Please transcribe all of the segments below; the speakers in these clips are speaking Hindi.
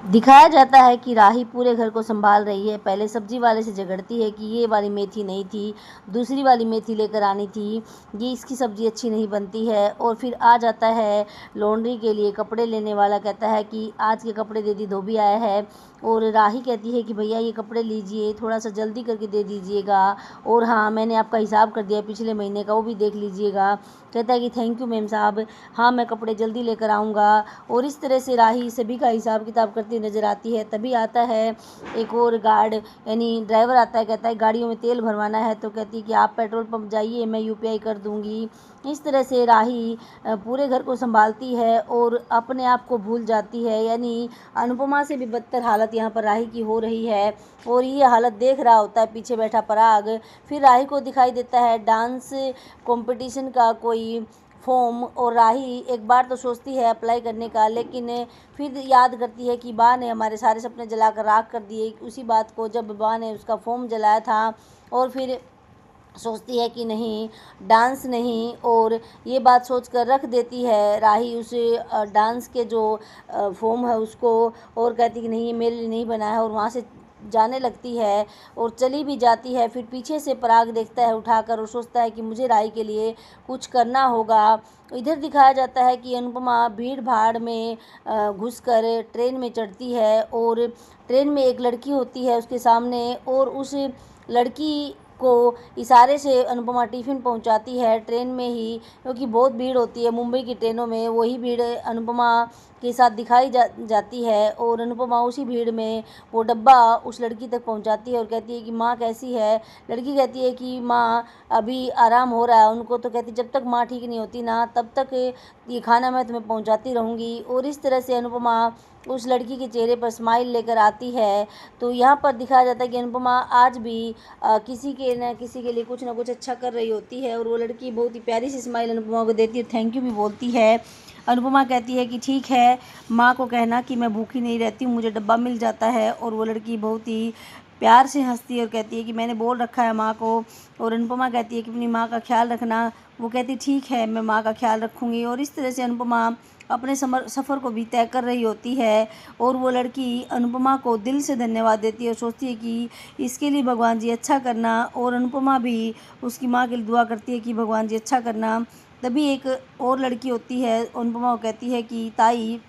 दिखाया जाता है कि राही पूरे घर को संभाल रही है। पहले सब्जी वाले से झगड़ती है कि ये वाली मेथी नहीं थी, दूसरी वाली मेथी लेकर आनी थी, ये इसकी सब्ज़ी अच्छी नहीं बनती है। और फिर आ जाता है लॉन्ड्री के लिए कपड़े लेने वाला, कहता है कि आज के कपड़े दे दी, धोबी आया है। और राही कहती है कि भैया ये कपड़े लीजिए, थोड़ा सा जल्दी करके दे दीजिएगा, और हाँ मैंने आपका हिसाब कर दिया पिछले महीने का, वो भी देख लीजिएगा। कहता है कि थैंक यू मैम साहब, हाँ मैं कपड़े जल्दी लेकर आऊँगा। और इस तरह से राही सभी का हिसाब किताब करती नज़र आती है। तभी आता है एक और गार्ड, यानी ड्राइवर आता है, कहता है गाड़ियों में तेल भरवाना है, तो कहती है कि आप पेट्रोल पंप जाइए, मैं यूपीआई कर दूंगी। इस तरह से राही पूरे घर को संभालती है और अपने आप को भूल जाती है। यानी अनुपमा से भी बदतर हालत यहाँ पर राही की हो रही है। और ये हालत देख रहा होता है पीछे बैठा पराग। फिर राही को दिखाई देता है डांस कंपटीशन का कोई फॉर्म, और राही एक बार तो सोचती है अप्लाई करने का, लेकिन फिर याद करती है कि बा ने हमारे सारे सपने जलाकर राख कर दिए उसी बात को, जब बा ने उसका फॉर्म जलाया था। और फिर सोचती है कि नहीं, डांस नहीं, और ये बात सोचकर रख देती है राही उस डांस के जो फॉर्म है उसको, और कहती कि नहीं ये मेरे लिए नहीं बना है, और वहाँ से जाने लगती है और चली भी जाती है। फिर पीछे से पराग देखता है उठाकर और सोचता है कि मुझे राही के लिए कुछ करना होगा। इधर दिखाया जाता है कि अनुपमा भीड़ भाड़ में घुसकर ट्रेन में चढ़ती है, और ट्रेन में एक लड़की होती है उसके सामने, और उस लड़की को इशारे से अनुपमा टिफ़िन पहुंचाती है ट्रेन में ही, क्योंकि बहुत भीड़ होती है मुंबई की ट्रेनों में। वही भीड़ अनुपमा के साथ दिखाई जाती है, और अनुपमा उसी भीड़ में वो डब्बा उस लड़की तक पहुंचाती है और कहती है कि माँ कैसी है। लड़की कहती है कि माँ अभी आराम हो रहा है उनको, तो कहती जब तक माँ ठीक नहीं होती ना तब तक ये खाना मैं तुम्हें पहुंचाती रहूँगी। और इस तरह से अनुपमा उस लड़की के चेहरे पर स्माइल लेकर आती है। तो यहाँ पर दिखाया जाता है कि अनुपमा आज भी किसी के न किसी के लिए कुछ ना कुछ अच्छा कर रही होती है, और वो लड़की बहुत ही प्यारी सी स्माइल अनुपमा को देती है, थैंक यू भी बोलती है। अनुपमा कहती है कि ठीक है, माँ को कहना कि मैं भूखी नहीं रहती हूँ, मुझे डब्बा मिल जाता है। और वो लड़की बहुत ही प्यार से हंसती है और कहती है कि मैंने बोल रखा है माँ को। और अनुपमा कहती है कि अपनी माँ का ख्याल रखना। वो कहती ठीक है, मैं माँ का ख्याल रखूँगी। और इस तरह से अनुपमा अपने सफ़र को भी तय कर रही होती है, और वो लड़की अनुपमा को दिल से धन्यवाद देती है और सोचती है कि इसके लिए भगवान जी अच्छा करना। और अनुपमा भी उसकी माँ के लिए दुआ करती है कि भगवान जी अच्छा करना। तभी एक और लड़की होती है, अनुपमा को कहती है कि ताई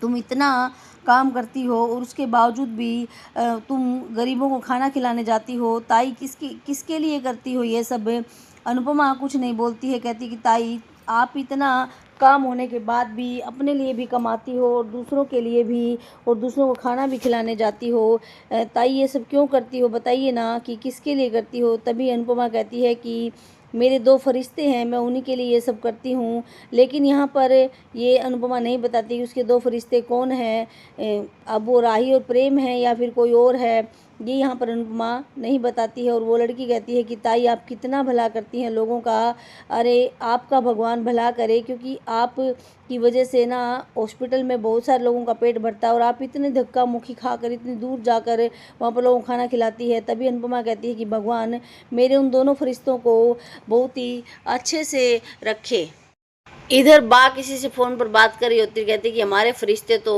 तुम इतना काम करती हो और उसके बावजूद भी तुम गरीबों को खाना खिलाने जाती हो, ताई किसके लिए करती हो ये सब। अनुपमा कुछ नहीं बोलती है, कहती कि ताई आप इतना काम होने के बाद भी अपने लिए भी कमाती हो और दूसरों के लिए भी, और दूसरों को खाना भी खिलाने जाती हो। ताई ये सब क्यों करती हो, बताइए ना कि किसके लिए करती हो। तभी अनुपमा कहती है कि मेरे दो फरिश्ते हैं, मैं उन्हीं के लिए ये सब करती हूँ। लेकिन यहाँ पर ये अनुपमा नहीं बताती कि उसके दो फरिश्ते कौन हैं, अब वो राही और प्रेम है या फिर कोई और है, ये यहाँ पर अनुपमा नहीं बताती है। और वो लड़की कहती है कि ताई आप कितना भला करती हैं लोगों का, अरे आपका भगवान भला करे, क्योंकि आप की वजह से ना हॉस्पिटल में बहुत सारे लोगों का पेट भरता है, और आप इतने धक्का मुक्की खाकर इतनी दूर जाकर वहाँ पर लोगों को खाना खिलाती है। तभी अनुपमा कहती है कि भगवान मेरे उन दोनों फरिश्तों को बहुत ही अच्छे से रखे। इधर बा किसी से फ़ोन पर बात कर रही होती, कहती कि हमारे फरिश्ते तो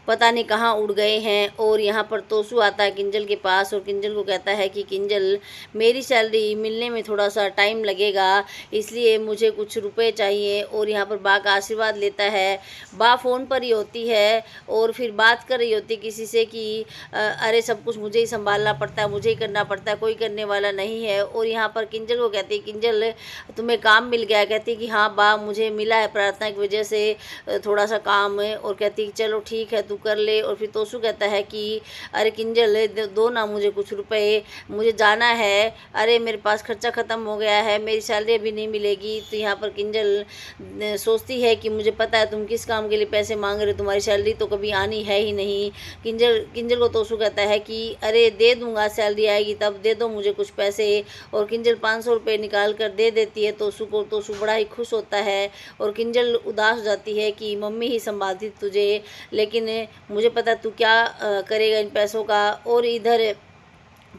पता नहीं कहाँ उड़ गए हैं। और यहाँ पर तोसू आता है किंजल के पास और किंजल को कहता है कि किंजल मेरी सैलरी मिलने में थोड़ा सा टाइम लगेगा, इसलिए मुझे कुछ रुपए चाहिए। और यहाँ पर बा का आशीर्वाद लेता है। बा फ़ोन पर ही होती है और फिर बात कर रही होती किसी से कि अरे सब कुछ मुझे ही संभालना पड़ता है, मुझे ही करना पड़ता है, कोई करने वाला नहीं है। और यहाँ पर किंजल को कहती है किंजल तुम्हें काम मिल गया, कहती कि हाँ बा मुझे मिला है, प्रार्थना की वजह से थोड़ा सा काम है। और कहती कि चलो ठीक है तू कर ले। और फिर तोसू कहता है कि अरे किंजल दो ना मुझे कुछ रुपए, मुझे जाना है, अरे मेरे पास खर्चा ख़त्म हो गया है, मेरी सैलरी अभी नहीं मिलेगी। तो यहाँ पर किंजल सोचती है कि मुझे पता है तुम किस काम के लिए पैसे मांग रहे हो, तुम्हारी सैलरी तो कभी आनी है ही नहीं। किंजल को तोसू कहता है कि अरे दे दूंगा, सैलरी आएगी तब दे दो मुझे कुछ पैसे। और किंजल 500 रुपये निकाल कर दे देती है तोसू को। तोसू बड़ा ही खुश होता है और किंजल उदास हो जाती है कि मम्मी ही संभालती तुझे, लेकिन मुझे पता तू क्या करेगा इन पैसों का। और इधर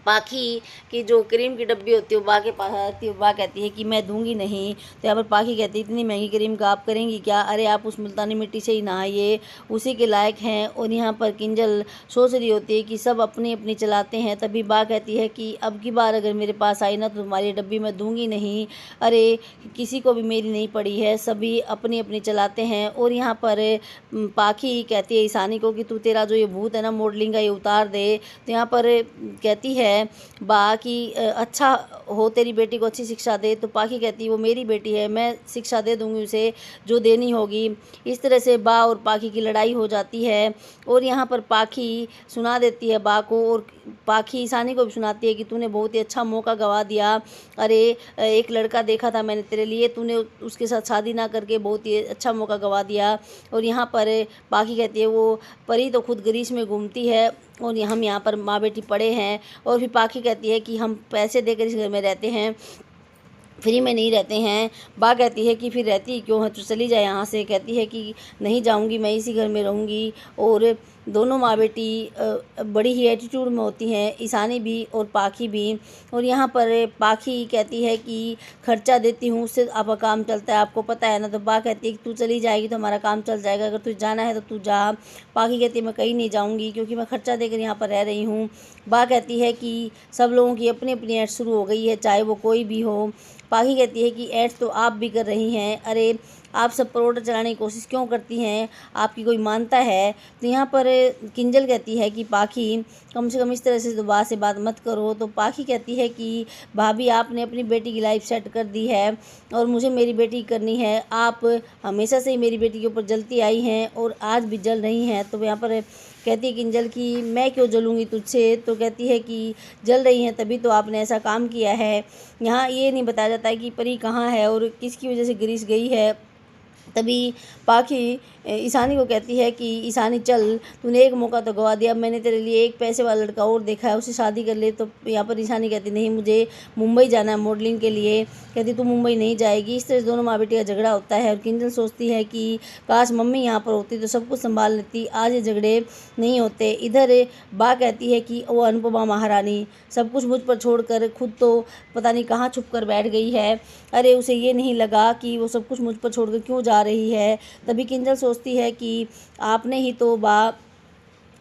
पाखी की जो क्रीम की डब्बी होती है वो बा के पास आती है। बा कहती है कि मैं दूंगी नहीं। तो यहाँ पर पाखी कहती है इतनी महंगी क्रीम का आप करेंगी क्या? अरे आप उस मुल्तानी मिट्टी से ही नहाइए, उसी के लायक हैं। और यहाँ पर किंजल सोच रही होती है कि सब अपनी अपनी चलाते हैं। तभी बा कहती है कि अब की बार अगर मेरे पास आई ना तो तुम्हारी डब्बी मैं दूंगी नहीं। अरे किसी को भी मेरी नहीं पड़ी है, सभी अपनी अपनी चलाते हैं। और यहाँ पर पाखी कहती है ईशानी को कि तू तेरा जो ये भूत है ना मॉडलिंग का ये उतार दे। तो यहाँ पर कहती है बा कि अच्छा हो तेरी बेटी को अच्छी शिक्षा दे। तो पाखी कहती है वो मेरी बेटी है, मैं शिक्षा दे दूंगी उसे जो देनी होगी। इस तरह से बा और पाखी की लड़ाई हो जाती है। और यहाँ पर पाखी सुना देती है बा को, और पाखी ईशानी को भी सुनाती है कि तूने बहुत ही अच्छा मौका गवा दिया। अरे एक लड़का देखा था मैंने तेरे लिए, तूने उसके साथ शादी ना करके बहुत ही अच्छा मौका गवा दिया। और यहाँ पर पाखी कहती है वो परी तो खुद ग्रीस में घूमती है और हम यहाँ पर माँ बेटी पड़े हैं। और फिर पाखी कहती है कि हम पैसे देकर इस घर में रहते हैं, फ्री में नहीं रहते हैं। बा कहती है कि फिर रहती क्यों है, तो चली जाए यहाँ से। कहती है कि नहीं जाऊँगी, मैं इसी घर में रहूँगी। और दोनों माँ बेटी बड़ी ही एटीट्यूड में होती हैं, ईशानी भी और पाखी भी। और यहाँ पर पाखी कहती है कि खर्चा देती हूँ उससे आपका काम चलता है, आपको पता है ना। तो बा कहती है कि तू चली जाएगी तो हमारा काम चल जाएगा, अगर तुझे जाना है तो तू जा। पाखी कहती है मैं कहीं नहीं जाऊँगी क्योंकि मैं खर्चा देकर यहाँ पर रह रही हूँ। बा कहती है कि सब लोगों की अपनी अपनी ऐड शुरू हो गई है, चाहे वो कोई भी हो। पाखी कहती है कि ऐड्स तो आप भी कर रही हैं, अरे आप सब प्रोडक्ट चलाने की कोशिश क्यों करती हैं, आपकी कोई मानता है? तो यहाँ पर किंजल कहती है कि पाखी कम से कम इस तरह से दोबारा से बात मत करो। तो पाखी कहती है कि भाभी आपने अपनी बेटी की लाइफ सेट कर दी है और मुझे मेरी बेटी की करनी है। आप हमेशा से ही मेरी बेटी के ऊपर जलती आई हैं और आज भी जल रही हैं। तो यहाँ पर कहती है किंजल कि मैं क्यों जलूँगी तुझसे? तो कहती है कि जल रही हैं तभी तो आपने ऐसा काम किया है। यहाँ ये नहीं बताया जाता है कि परी कहाँ है और किसकी वजह से ग्रीस गई है। तभी पाखी ईशानी को कहती है कि ईशानी चल, तूने एक मौका तो गवा दिया, मैंने तेरे लिए एक पैसे वाला लड़का और देखा है, उससे शादी कर ले। तो यहाँ पर ईशानी कहती नहीं, मुझे मुंबई जाना है मॉडलिंग के लिए। कहती तू मुंबई नहीं जाएगी। इस तरह से दोनों माँ बेटी का झगड़ा होता है। और किंजल सोचती है कि काश मम्मी यहाँ पर होती तो सब कुछ संभाल लेती, आज ये झगड़े नहीं होते। इधर बा कहती है कि वो अनुपमा महारानी सब कुछ मुझ पर छोड़कर खुद तो पता नहीं कहाँ छुप कर बैठ गई है। अरे उसे ये नहीं लगा कि वो सब कुछ मुझ पर छोड़कर क्यों जा रही है। तभी किंजल सोचती है कि आपने ही तो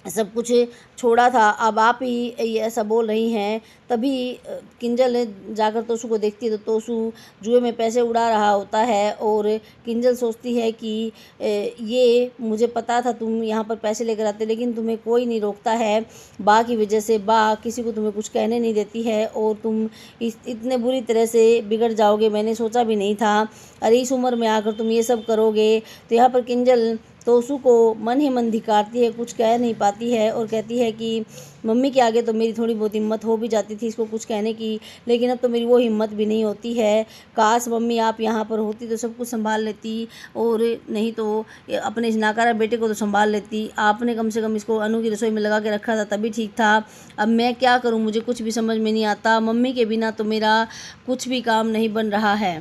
सब कुछ छोड़ा था, अब आप ही ये ऐसा बोल रही हैं। तभी किंजल जाकर तोसू को देखती है तो तोसू जुए में पैसे उड़ा रहा होता है। और किंजल सोचती है कि ये मुझे पता था तुम यहाँ पर पैसे लेकर आते, लेकिन तुम्हें कोई नहीं रोकता है। बा की वजह से बा किसी को तुम्हें कुछ कहने नहीं देती है और तुम इतने बुरी तरह से बिगड़ जाओगे, मैंने सोचा भी नहीं था। अरे इस उम्र में आकर तुम ये सब करोगे। तो यहाँ पर किंजल तोसू को मन ही मन धिक्कारती है, कुछ कह नहीं पाती है और कहती है कि मम्मी के आगे तो मेरी थोड़ी बहुत हिम्मत हो भी जाती थी इसको कुछ कहने की, लेकिन अब तो मेरी वो हिम्मत भी नहीं होती है। काश मम्मी आप यहाँ पर होती तो सब कुछ संभाल लेती, और नहीं तो अपने इस नाकारा बेटे को तो संभाल लेती। आपने कम से कम इसको अनु की रसोई में लगा के रखा था तभी ठीक था। अब मैं क्या करूँ, मुझे कुछ भी समझ में नहीं आता। मम्मी के बिना तो मेरा कुछ भी काम नहीं बन रहा है।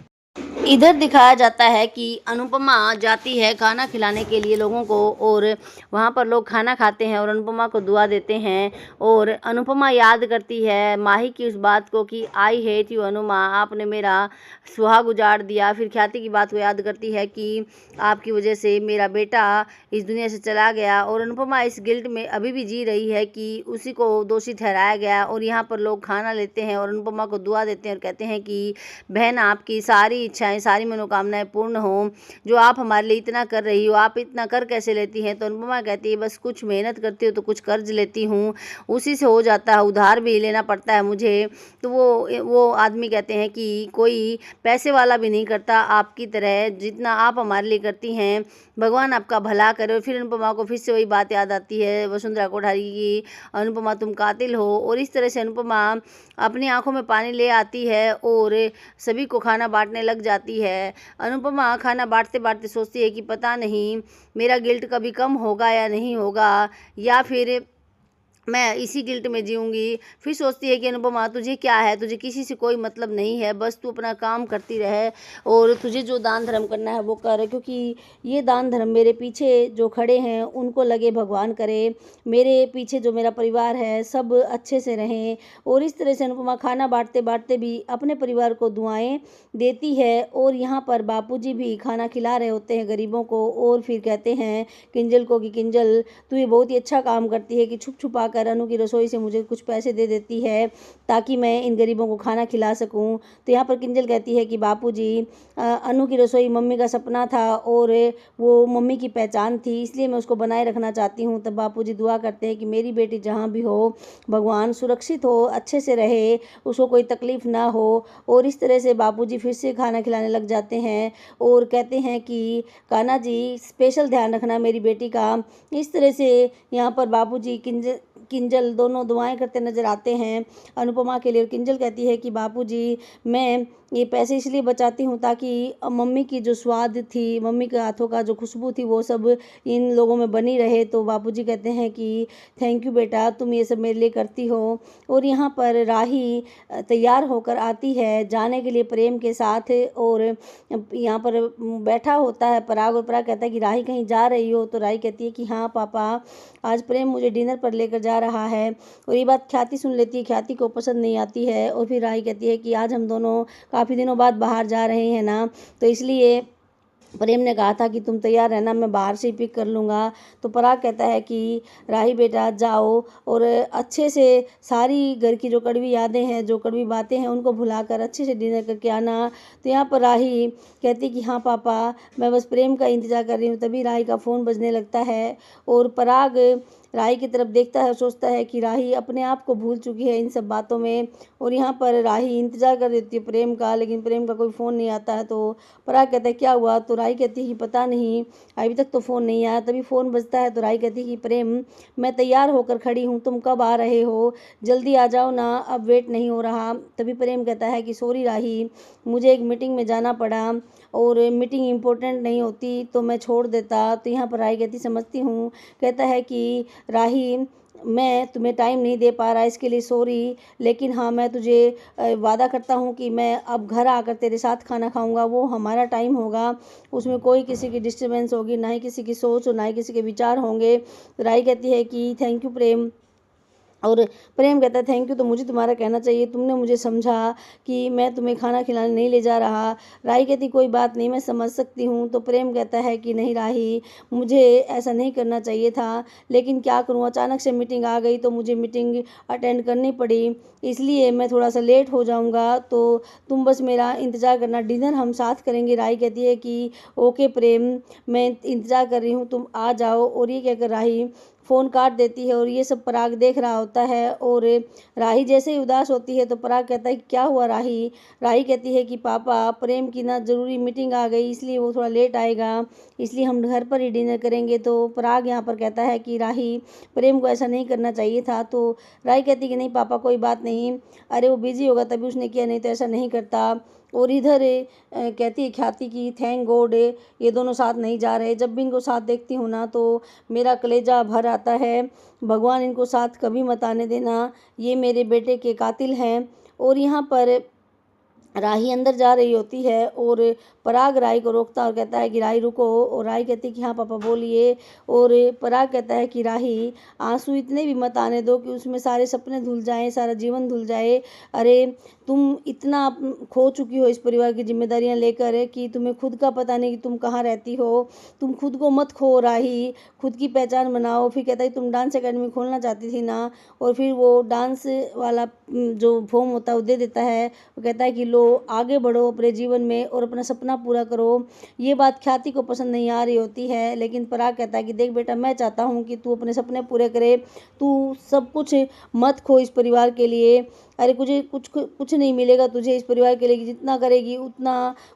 इधर दिखाया जाता है कि अनुपमा जाती है खाना खिलाने के लिए लोगों को, और वहाँ पर लोग खाना खाते हैं और अनुपमा को दुआ देते हैं। और अनुपमा याद करती है माही की उस बात को कि आई हेट यू अनुमा, आपने मेरा सुहाग उजाड़ दिया। फिर ख्याति की बात को याद करती है कि आपकी वजह से मेरा बेटा इस दुनिया से चला गया। और अनुपमा इस गिल्ट में अभी भी जी रही है कि उसी को दोषी ठहराया गया। और यहाँ पर लोग खाना लेते हैं और अनुपमा को दुआ देते हैं और कहते हैं कि बहन आपकी सारी इच्छाएं सारी मनोकामनाएं पूर्ण हो, जो आप हमारे लिए इतना कर रही हो, आप इतना कर कैसे लेती हैं? तो अनुपमा कहती है बस कुछ मेहनत करती हो तो कुछ कर्ज लेती हूँ, उसी से हो जाता है, उधार भी लेना पड़ता है मुझे। तो वो आदमी कहते हैं कि कोई पैसे वाला भी नहीं करता आपकी तरह, जितना आप हमारे लिए करती हैं, भगवान आपका भला करे। और फिर अनुपमा को फिर से वही बात याद आती है वसुंधरा कोठारी की, अनुपमा तुम कातिल हो। और इस तरह से अनुपमा अपनी आंखों में पानी ले आती है और सभी को खाना बांटने लग जाती है। अनुपमा खाना बांटते बांटते सोचती है कि पता नहीं मेरा गिल्ट कभी कम होगा या नहीं होगा, या फिर मैं इसी गिल्ट में जीऊँगी। फिर सोचती है कि अनुपमा तुझे क्या है, तुझे किसी से कोई मतलब नहीं है, बस तू अपना काम करती रहे और तुझे जो दान धर्म करना है वो कर, क्योंकि ये दान धर्म मेरे पीछे जो खड़े हैं उनको लगे भगवान करे, मेरे पीछे जो मेरा परिवार है सब अच्छे से रहें। और इस तरह से अनुपमा खाना बाँटते बाँटते भी अपने परिवार को दुआएँ देती है। और यहाँ पर बापूजी भी खाना खिला रहे होते हैं गरीबों को और फिर कहते हैं किंजल को कि किंजल तू ये बहुत ही अच्छा काम करती है कि छुप छुपा कर अनु की रसोई से मुझे कुछ पैसे दे देती है ताकि मैं इन गरीबों को खाना खिला सकूं। तो यहाँ पर किंजल कहती है कि बापूजी, अनु की रसोई मम्मी का सपना था और वो मम्मी की पहचान थी, इसलिए मैं उसको बनाए रखना चाहती हूँ। तब बापूजी दुआ करते हैं कि मेरी बेटी जहाँ भी हो भगवान सुरक्षित हो, अच्छे से रहे, उसको कोई तकलीफ ना हो। और इस तरह से बापूजी फिर से खाना खिलाने लग जाते हैं और कहते हैं कि कान्हा जी स्पेशल ध्यान रखना मेरी बेटी का। इस तरह से यहाँ पर बापूजी किंजल दोनों दुआएं करते नजर आते हैं अनुपमा के लिए। और किंजल कहती है कि बापूजी, मैं ये पैसे इसलिए बचाती हूँ ताकि मम्मी की जो स्वाद थी, मम्मी के हाथों का जो खुशबू थी वो सब इन लोगों में बनी रहे। तो बापूजी कहते हैं कि थैंक यू बेटा, तुम ये सब मेरे लिए करती हो। और यहाँ पर राही तैयार होकर आती है जाने के लिए प्रेम के साथ और यहाँ पर बैठा होता है पराग। और पराग कहता है कि राही कहीं जा रही हो? तो राही कहती है कि हाँ पापा, आज प्रेम मुझे डिनर पर लेकर जा रहा है। और ये बात ख्याति सुन लेती है, ख्याति को पसंद नहीं आती है। और फिर राही कहती है कि आज हम दोनों काफ़ी दिनों बाद बाहर जा रहे हैं ना, तो इसलिए प्रेम ने कहा था कि तुम तैयार रहना, मैं बाहर से ही पिक कर लूँगा। तो पराग कहता है कि राही बेटा जाओ और अच्छे से सारी घर की जो कड़वी यादें हैं, जो कड़वी बातें हैं, उनको भुलाकर अच्छे से डिनर करके आना। तो यहाँ पर राही कहती कि हाँ पापा, मैं बस प्रेम का इंतज़ार कर रही हूँ। तभी राही का फ़ोन बजने लगता है और पराग राही की तरफ देखता है, सोचता है कि राही अपने आप को भूल चुकी है इन सब बातों में। और यहाँ पर राही इंतज़ार कर देती है प्रेम का, लेकिन प्रेम का कोई फ़ोन नहीं आता है। तो पराग कहता है क्या हुआ? तो राही कहती है कि पता नहीं, अभी तक तो फ़ोन नहीं आया। तभी फ़ोन बजता है तो राही कहती है कि प्रेम, मैं तैयार होकर खड़ी हूँ, तुम कब आ रहे हो? जल्दी आ जाओ ना, अब वेट नहीं हो रहा। तभी प्रेम कहता है कि सॉरी राही, मुझे एक मीटिंग में जाना पड़ा और मीटिंग इम्पोर्टेंट नहीं होती तो मैं छोड़ देता। तो यहाँ पर राही कहती समझती हूँ। कहता है कि राही, मैं तुम्हें टाइम नहीं दे पा रहा, इसके लिए सॉरी, लेकिन हाँ मैं तुझे वादा करता हूँ कि मैं अब घर आकर तेरे साथ खाना खाऊंगा। वो हमारा टाइम होगा, उसमें कोई किसी की डिस्टर्बेंस होगी, ना ही किसी की सोच और ना ही किसी के विचार होंगे। तो राही कहती है कि थैंक यू प्रेम। और प्रेम कहता है थैंक यू तो मुझे तुम्हारा कहना चाहिए, तुमने मुझे समझा कि मैं तुम्हें खाना खिलाने नहीं ले जा रहा। राही कहती कोई बात नहीं, मैं समझ सकती हूँ। तो प्रेम कहता है कि नहीं राही, मुझे ऐसा नहीं करना चाहिए था, लेकिन क्या करूँ, अचानक से मीटिंग आ गई तो मुझे मीटिंग अटेंड करनी पड़ी, इसलिए मैं थोड़ा सा लेट हो जाऊँगा। तो तुम बस मेरा इंतज़ार करना, डिनर हम साथ करेंगे। राही कहती है कि ओके प्रेम, मैं इंतज़ार कर रही हूँ, तुम आ जाओ। और ये कहकर राही फ़ोन काट देती है और ये सब पराग देख रहा होता है। और राही जैसे ही उदास होती है तो पराग कहता है कि क्या हुआ राही? राही कहती है कि पापा, प्रेम की ना ज़रूरी मीटिंग आ गई, इसलिए वो थोड़ा लेट आएगा, इसलिए हम घर पर ही डिनर करेंगे। तो पराग यहाँ पर कहता है कि राही, प्रेम को ऐसा नहीं करना चाहिए था। तो राही कहती कि नहीं पापा कोई बात नहीं, अरे वो बिजी होगा तभी उसने किया, नहीं तो ऐसा नहीं करता। और इधर कहती है ख्याति की थैंक गॉड ये दोनों साथ नहीं जा रहे, जब भी इनको साथ देखती हूँ ना तो मेरा कलेजा भर आता है, भगवान इनको साथ कभी मत आने देना, ये मेरे बेटे के कातिल हैं। और यहाँ पर राही अंदर जा रही होती है और पराग राही को रोकता और कहता है कि राही रुको। और राही कहती है कि हाँ पापा बोलिए। और पराग कहता है कि राही, आंसू इतने भी मत आने दो कि उसमें सारे सपने धुल जाएं, सारा जीवन धुल जाए। अरे तुम इतना खो चुकी हो इस परिवार की जिम्मेदारियां लेकर कि तुम्हें खुद का पता नहीं कि तुम कहाँ रहती हो। तुम खुद को मत खो राही, खुद की पहचान बनाओ। फिर कहता है तुम डांस एकेडमी खोलना चाहती थी ना, और फिर वो डांस वाला जो फॉर्म होता है वो दे देता है। वो कहता है कि लो आगे बढ़ो अपने जीवन में और अपना सपना पूरा करो। ये बात ख्याति को पसंद नहीं आ रही होती है, लेकिन पराग कहता है कि देख बेटा, मैं चाहता हूँ कि तू अपने सपने पूरे करे, तू सब कुछ मत खो इस परिवार के लिए। अरे कुछ कुछ कुछ नहीं मिलेगा तुझे इस परिवार के लिए, जितना करेगी उतना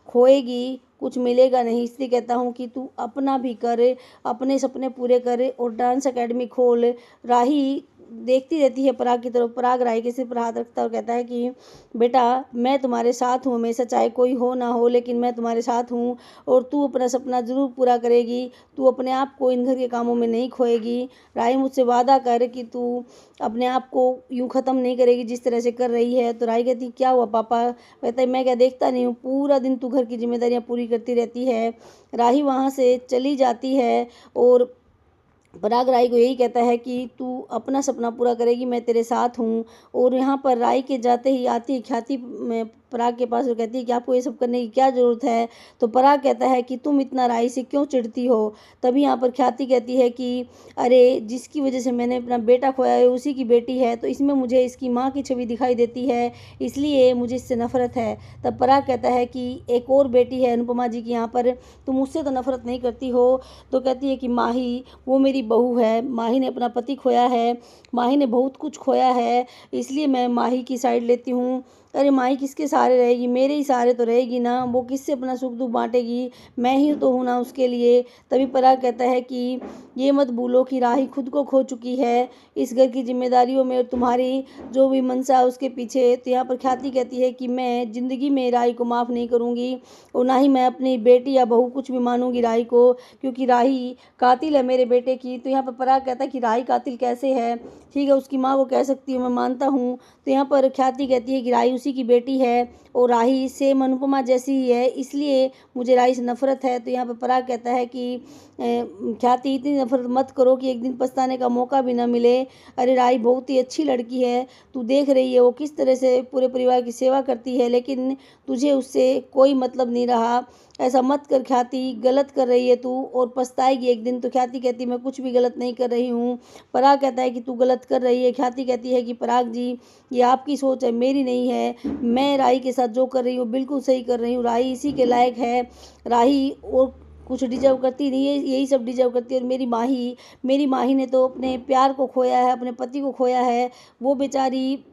खोएगी, कुछ मिलेगा नहीं। इसलिए कहता हूँ कि तू अपना भी कर, अपने सपने पूरे कर और डांस एकेडमी खोल। राही देखती रहती है पराग की तरफ। पराग राही के सिर पर हाथ रखता है और कहता है कि बेटा, मैं तुम्हारे साथ हूँ हमेशा, चाहे कोई हो ना हो, लेकिन मैं तुम्हारे साथ हूँ और तू अपना सपना ज़रूर पूरा करेगी। तू अपने आप को इन घर के कामों में नहीं खोएगी। राही, मुझसे वादा कर कि तू अपने आप को यूँ ख़त्म नहीं करेगी जिस तरह से कर रही है। तो राही कहती, क्या हुआ पापा? कहता है, मैं क्या देखता नहीं हूँ, पूरा दिन तू घर की जिम्मेदारियाँ पूरी करती रहती है। राही वहाँ से चली जाती है और पराग राही को यही कहता है कि तू अपना सपना पूरा करेगी, मैं तेरे साथ हूँ। और यहाँ पर राही के जाते ही आती है ख्याति में पराग के पास और कहती है कि आपको ये सब करने की क्या ज़रूरत है? तो पराग कहता है कि तुम इतना राही से क्यों चिढ़ती हो? तभी यहाँ पर ख्याति कहती है कि अरे, जिसकी वजह से मैंने अपना बेटा खोया है उसी की बेटी है, तो इसमें मुझे इसकी माँ की छवि दिखाई देती है, इसलिए मुझे इससे नफरत है। तब पराग कहता है कि एक और बेटी है अनुपमा जी की यहाँ पर, तुम उससे तो नफरत नहीं करती हो? तो कहती है कि माही, वो मेरी बहू है, माही ने अपना पति खोया है, माही ने बहुत कुछ खोया है, इसलिए मैं माही की साइड लेती हूँ। अरे, माही किसके सहारे रहेगी? मेरे ही सहारे तो रहेगी ना। वो किससे अपना सुख दुख बांटेगी? मैं ही तो हूँ ना उसके लिए। तभी पराग कहता है कि ये मत भूलो कि राही खुद को खो चुकी है इस घर की जिम्मेदारियों में और तुम्हारी जो भी मनसा है उसके पीछे। तो यहाँ पर ख्याति कहती है कि मैं ज़िंदगी में राही को माफ़ नहीं करूँगी और ना ही मैं अपनी बेटी या बहू कुछ भी मानूंगी राही को, क्योंकि राही कातिल है मेरे बेटे की। तो यहाँ पर पराग कहता है कि राही कातिल कैसे है? ठीक है, उसकी माँ को कह सकती हूँ, मैं मानता हूँ। तो यहाँ पर ख्याति कहती है कि राही उसी की बेटी है और राही सेम अनुपमा जैसी ही है, इसलिए मुझे राही से नफरत है। तो यहाँ पर पराग कहता है कि ख्याति, इतनी नफरत मत करो कि एक दिन पछताने का मौका भी ना मिले। अरे, राही बहुत ही अच्छी लड़की है, तू देख रही है वो किस तरह से पूरे परिवार की सेवा करती है, लेकिन तुझे उससे कोई मतलब नहीं रहा। ऐसा मत कर ख्याति, गलत कर रही है तू और पछताएगी एक दिन। तो ख्याति कहती, मैं कुछ भी गलत नहीं कर रही हूँ। पराग कहता है कि तू गलत कर रही है। ख्याति कहती है कि पराग जी, ये आपकी सोच है, मेरी नहीं है। मैं राही के साथ जो कर रही हूँ बिल्कुल सही कर रही हूँ। राही इसी के लायक है। राही और कुछ डिजर्व करती नहीं है, यही सब डिजर्व करती है। और मेरी माही ने तो अपने प्यार को खोया है, अपने पति को खोया है। वो बेचारी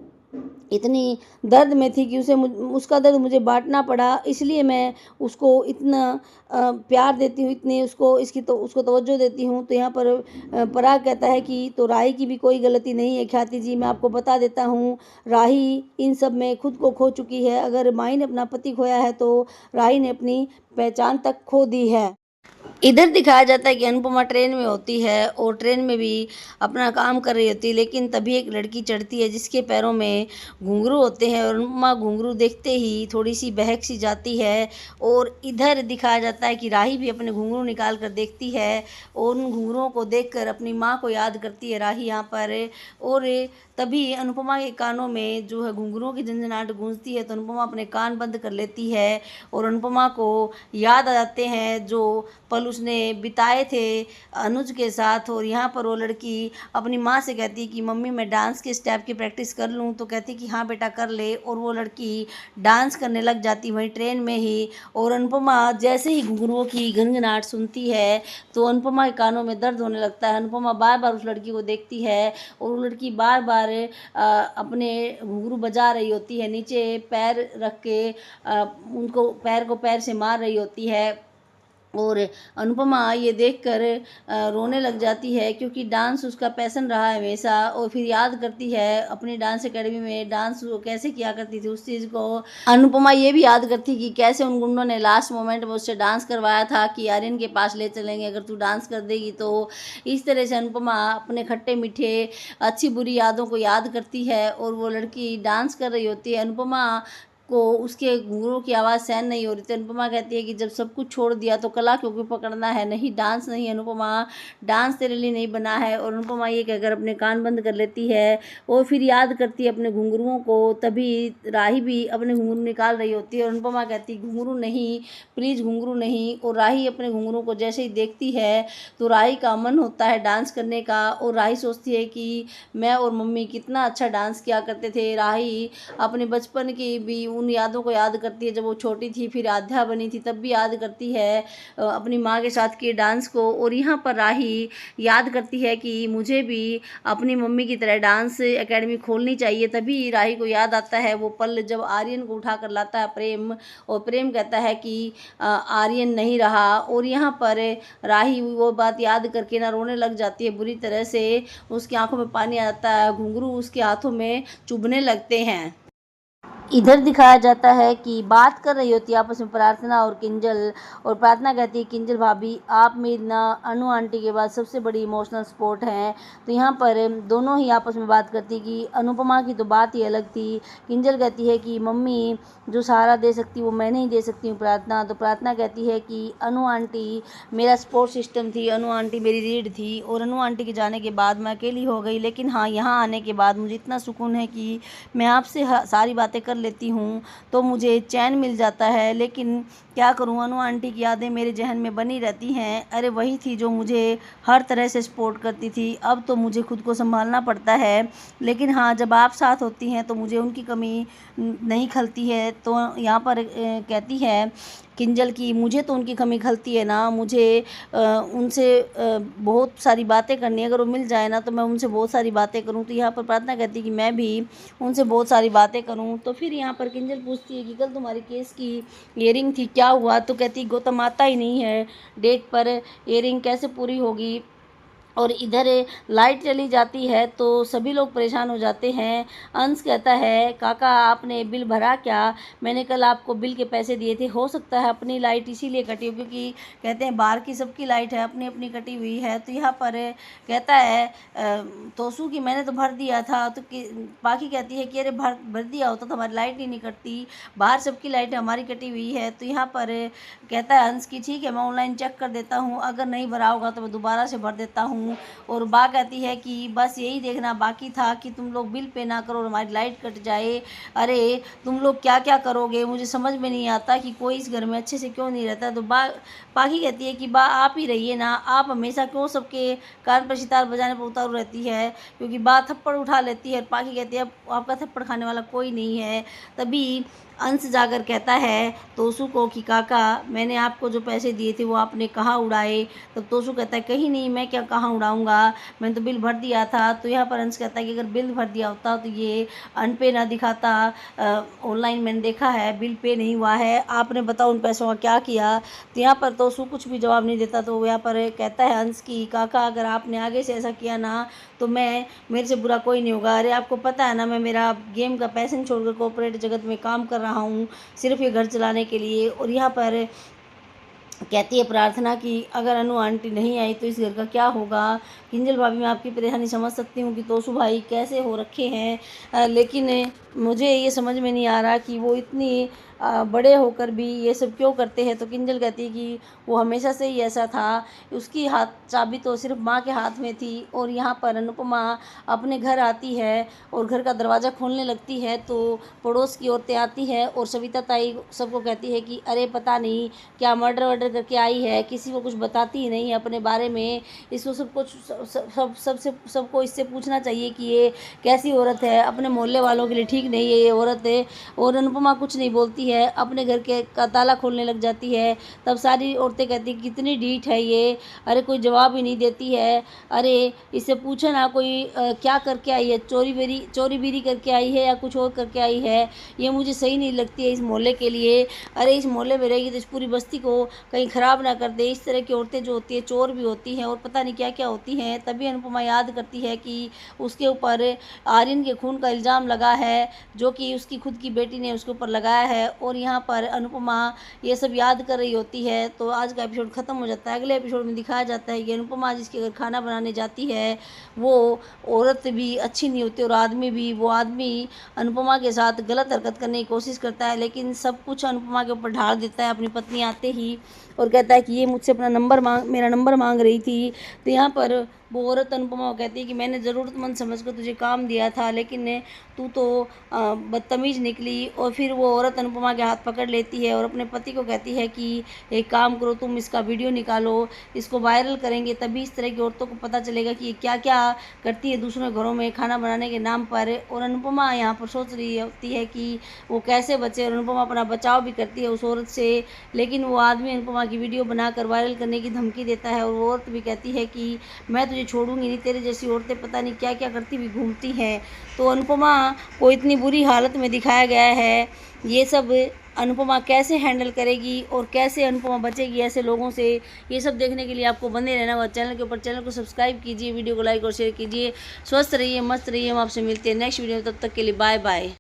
इतनी दर्द में थी कि उसका दर्द मुझे बांटना पड़ा, इसलिए मैं उसको इतना प्यार देती हूँ, इतनी उसको तवज्जो देती हूँ। तो यहाँ पर पराग कहता है कि तो राही की भी कोई गलती नहीं है ख्याति जी, मैं आपको बता देता हूँ। राही इन सब में खुद को खो चुकी है। अगर माही ने अपना पति खोया है तो राही ने अपनी पहचान तक खो दी है। इधर दिखाया जाता है कि अनुपमा ट्रेन में होती है और ट्रेन में भी अपना काम कर रही होती है, लेकिन तभी एक लड़की चढ़ती है जिसके पैरों में घुंघरू होते हैं और अनुपमा घुंघरू देखते ही थोड़ी सी बहक सी जाती है। और इधर दिखाया जाता है कि राही भी अपने घुंघरू निकाल कर देखती है और उन घुंघरुओं को देखकर अपनी माँ को याद करती है राही यहाँ पर। और तभी अनुपमा के कानों में जो है घुंघरुओं की झंझनाहट गूंजती है, तो अनुपमा अपने कान बंद कर लेती है और अनुपमा को याद आ जाते हैं जो पल उसने बिताए थे अनुज के साथ। और यहाँ पर वो लड़की अपनी माँ से कहती कि मम्मी, मैं डांस के स्टेप की प्रैक्टिस कर लूँ? तो कहती कि हाँ बेटा, कर ले। और वो लड़की डांस करने लग जाती वहीं ट्रेन में ही। और अनुपमा जैसे ही घुंघरुओं की घनघनाहट सुनती है तो अनुपमा के कानों में दर्द होने लगता है। अनुपमा बार बार उस लड़की को देखती है और वो लड़की बार बार अपने घुंघरू बजा रही होती है, नीचे पैर रख के उनको पैर को पैर से मार रही होती है। और अनुपमा ये देखकर रोने लग जाती है, क्योंकि डांस उसका पैशन रहा है हमेशा। और फिर याद करती है अपनी डांस एकेडमी में डांस वो कैसे किया करती थी उस चीज़ को। अनुपमा ये भी याद करती कि कैसे उन गुंडों ने लास्ट मोमेंट में उससे डांस करवाया था कि आर्यन के पास ले चलेंगे अगर तू डांस कर देगी तो। इस तरह से अनुपमा अपने खट्टे मीठे अच्छी बुरी यादों को याद करती है और वो लड़की डांस कर रही होती है। अनुपमा को उसके घुंघरू की आवाज़ सहन नहीं हो रही थी। अनुपमा कहती है कि जब सब कुछ छोड़ दिया तो कला क्यों पकड़ना है? नहीं, डांस नहीं अनुपमा, डांस तेरे लिए नहीं बना है। और अनुपमा ये कहकर अपने कान बंद कर लेती है और फिर याद करती है अपने घुंघरुओं को। तभी राही भी अपने घुंघरू निकाल रही होती है और अनुपमा कहती घुंघरू नहीं, प्लीज़ घुंघरू नहीं। और राही अपने घुंघरू को जैसे ही देखती है तो राही का मन होता है डांस करने का। और राही सोचती है कि मैं और मम्मी कितना अच्छा डांस किया करते थे। राही अपने बचपन की भी उन यादों को याद करती है जब वो छोटी थी, फिर आध्या बनी थी तब भी याद करती है अपनी माँ के साथ किए डांस को। और यहाँ पर राही याद करती है कि मुझे भी अपनी मम्मी की तरह डांस एकेडमी खोलनी चाहिए। तभी राही को याद आता है वो पल जब आर्यन को उठा कर लाता है प्रेम, और प्रेम कहता है कि आर्यन नहीं रहा। और यहाँ पर राही वो बात याद करके ना रोने लग जाती है बुरी तरह से, उसकी आंखों में पानी आ जाता है, घुंघरू उसके हाथों में चुभने लगते हैं। इधर दिखाया जाता है कि बात कर रही होती है आपस में प्रार्थना और किंजल, और प्रार्थना कहती है किंजल भाभी आप मेरी ना अनु आंटी के बाद सबसे बड़ी इमोशनल सपोर्ट हैं। तो यहाँ पर दोनों ही आपस में बात करती कि अनुपमा की तो बात ही अलग थी। किंजल कहती है कि मम्मी जो सहारा दे सकती वो मैं नहीं दे सकती हूँ प्रार्थना। तो प्रार्थना कहती है कि अनु आंटी मेरा सपोर्ट सिस्टम थी, अनु आंटी मेरी रीढ़ थी, और अनु आंटी के जाने के बाद मैं अकेली हो गई। लेकिन हाँ, यहाँ आने के बाद मुझे इतना सुकून है कि मैं आपसे सारी बातें कर लेती हूँ तो मुझे चैन मिल जाता है। लेकिन क्या करूँ, अनु आंटी की यादें मेरे जहन में बनी रहती हैं। अरे वही थी जो मुझे हर तरह से सपोर्ट करती थी, अब तो मुझे खुद को संभालना पड़ता है। लेकिन हाँ, जब आप साथ होती हैं तो मुझे उनकी कमी नहीं खलती है। तो यहाँ पर कहती है किंजल की मुझे तो उनकी कमी खलती है ना, मुझे उनसे बहुत सारी बातें करनी है। अगर वो मिल जाए ना तो मैं उनसे बहुत सारी बातें करूँ। तो यहाँ पर प्रार्थना कहती है कि मैं भी उनसे बहुत सारी बातें करूँ। तो फिर यहाँ पर किंजल पूछती है कि कल तुम्हारी केस की इयरिंग थी, क्या हुआ? तो कहती गौतम आता ही नहीं है डेट पर, इयरिंग कैसे पूरी होगी? और इधर लाइट चली जाती है तो सभी लोग परेशान हो जाते हैं। अंश कहता है काका आपने बिल भरा क्या? मैंने कल आपको बिल के पैसे दिए थे, हो सकता है अपनी लाइट इसीलिए कटी हो, क्योंकि कहते हैं बाहर की सबकी लाइट है, अपनी अपनी कटी हुई है। तो यहाँ पर कहता है तोसू की मैंने तो भर दिया था। तो बाकी कहती है कि अरे भर दिया होता तो हमारी लाइट ही नहीं कटती, बाहर सबकी लाइट हमारी कटी हुई है। तो यहाँ पर कहता है अंश की ठीक है मैं ऑनलाइन चेक कर देता हूँ, अगर नहीं भरा होगा तो मैं दोबारा से भर देता हूँ। और बा कहती है कि बस यही देखना बाकी था कि तुम लोग बिल पे ना करो और हमारी लाइट कट जाए। अरे तुम लोग क्या क्या करोगे, मुझे समझ में नहीं आता कि कोई इस घर में अच्छे से क्यों नहीं रहता। तो बाकी कहती है कि बा आप ही रहिए ना, आप हमेशा क्यों सबके कान पर सितार बजाने पर उतारू रहती है, क्योंकि बा थप्पड़ उठा लेती है। पाकी कहती है आपका थप्पड़ खाने वाला कोई नहीं है। तभी अंश जाकर कहता है तोसू को कि काका मैंने आपको जो पैसे दिए थे वो आपने कहाँ उड़ाए? तब तोसू कहता है कहीं नहीं, मैं क्या कहाँ उड़ाऊंगा, मैंने तो बिल भर दिया था। तो यहाँ पर अंश कहता है कि अगर बिल भर दिया होता तो ये अनपे ना दिखाता, ऑनलाइन मैंने देखा है बिल पे नहीं हुआ है, आपने बताओ उन पैसों का क्या किया? तो यहाँ पर तोसू कुछ भी जवाब नहीं देता। तो यहाँ पर कहता है अंश की काका अगर आपने आगे से ऐसा किया ना तो मेरे से बुरा कोई नहीं होगा। अरे आपको पता है ना मैं मेरा गेम का पैशन छोड़कर कॉर्पोरेट जगत में काम कर रहा हूँ सिर्फ ये घर चलाने के लिए। और यहाँ पर कहती है प्रार्थना कि अगर अनु आंटी नहीं आई तो इस घर का क्या होगा? किंजल भाभी मैं आपकी परेशानी समझ सकती हूँ कि तोसू भाई कैसे हो रखे हैं, लेकिन मुझे ये समझ में नहीं आ रहा कि वो इतनी बड़े होकर भी ये सब क्यों करते हैं। तो किंजल कहती है कि वो हमेशा से ही ऐसा था, उसकी हाथ चाबी तो सिर्फ माँ के हाथ में थी। और यहाँ पर अनुपमा अपने घर आती है और घर का दरवाज़ा खोलने लगती है तो पड़ोस की औरतें आती हैं और सविता ताई सबको कहती है कि अरे पता नहीं क्या मर्डर वर्डर करके आई है, किसी को कुछ बताती ही नहीं है अपने बारे में, इसको सबको इससे पूछना चाहिए कि ये कैसी औरत है, अपने मोहल्ले वालों के लिए ठीक नहीं है ये औरत है। और अनुपमा कुछ नहीं बोलती है, अपने घर के का ताला खोलने लग जाती है। तब सारी औरतें कहती कितनी ढीठ है ये, अरे कोई जवाब ही नहीं देती है, अरे इससे पूछो ना कोई क्या करके आई है, चोरी बीरी करके आई है या कुछ और करके आई है, ये मुझे सही नहीं लगती है इस मोहल्ले के लिए। अरे इस मोहल्ले में रहेगी तो इस पूरी बस्ती को कहीं ख़राब ना कर दे। इस तरह की औरतें जो होती है चोर भी होती हैं और पता नहीं क्या क्या होती हैं। तभी अनुपमा याद करती है कि उसके ऊपर आर्यन के खून का इल्ज़ाम लगा है जो कि उसकी खुद की बेटी ने उसके ऊपर लगाया है। और यहाँ पर अनुपमा ये सब याद कर रही होती है। तो आज का एपिसोड ख़त्म हो जाता है। अगले एपिसोड में दिखाया जाता है कि अनुपमा जिसके घर खाना बनाने जाती है वो औरत भी अच्छी नहीं होती और आदमी भी, वो आदमी अनुपमा के साथ गलत हरकत करने की कोशिश करता है लेकिन सब कुछ अनुपमा के ऊपर ढाल देता है अपनी पत्नी आते ही और कहता है कि ये मुझसे मेरा नंबर मांग रही थी। तो यहाँ पर वो औरत अनुपमा को कहती है कि मैंने ज़रूरतमंद समझकर तुझे काम दिया था, लेकिन तू तो बदतमीज़ निकली। और फिर वो औरत अनुपमा के हाथ पकड़ लेती है और अपने पति को कहती है कि एक काम करो, तुम इसका वीडियो निकालो, इसको वायरल करेंगे, तभी इस तरह की औरतों को पता चलेगा कि ये क्या क्या करती है दूसरों के घरों में खाना बनाने के नाम पर। और अनुपमा यहाँ पर सोच रही होती है कि वो कैसे बचे, और अनुपमा अपना बचाव भी करती है उस औरत से। लेकिन वो आदमी अनुपमा की वीडियो बनाकर वायरल करने की धमकी देता है, और वो औरत भी कहती है कि मैं तुझे छोड़ूंगी नहीं, तेरे जैसी औरतें पता नहीं क्या क्या करती हुई घूमती हैं। तो अनुपमा को इतनी बुरी हालत में दिखाया गया है। ये सब अनुपमा कैसे हैंडल करेगी और कैसे अनुपमा बचेगी ऐसे लोगों से, ये सब देखने के लिए आपको बने रहना होगा चैनल के ऊपर। चैनल को सब्सक्राइब कीजिए, वीडियो को लाइक और शेयर कीजिए। स्वस्थ रहिए, मस्त रहिए। हम आपसे मिलते हैं नेक्स्ट वीडियो में, तब तक के लिए बाय बाय।